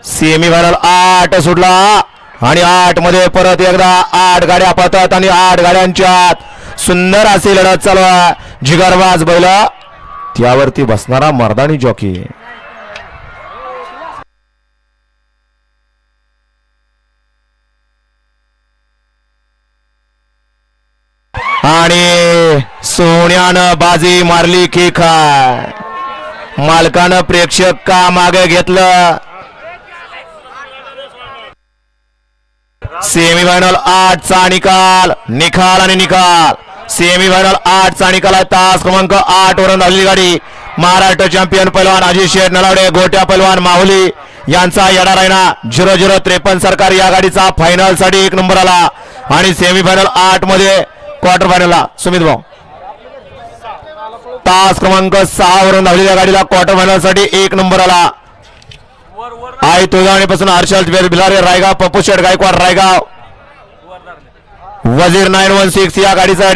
Semifinal 8 सुटला आणि 8 मध्ये परत एकदा 8 गाड्या पळतात आणि 8 गाड्यांच्यात सुंदर अशी लढत चालू आहे. जिगरबाज बैल त्यावरती बसणारा मर्दानी जॉकी. आणि सोन्यानं बाजी मारली की काय, मालकानं प्रेक्षक का मागे घेतलं. सेमीफायनल 8 चा निकाल आणि निकाल. सेमीफायनल 8 चा निकाल आहे. तास क्रमांक 8 वरून आलेली गाडी महाराष्ट्र चॅम्पियन पैलवान अजित शेठ नलावडे, गोट्या पैलवान माहुली यांचा येणार आहे ना 0053 सरकार या गाडीचा फायनल साठी 1 नंबर आला. आणि सेमीफायनल 8 मध्ये क्वार्टर फायनलला सुमित भाऊ तास क्रमांक 6 वरून धावलेल्या गाडीला क्वार्टर फायनल साठी 1 नंबर आला. आई तुळजावणीपासून हर्षल बिलारे रायगाव, पप्पू शेठ गायकवाड रायगाव, वजीर 916 या गाडीचा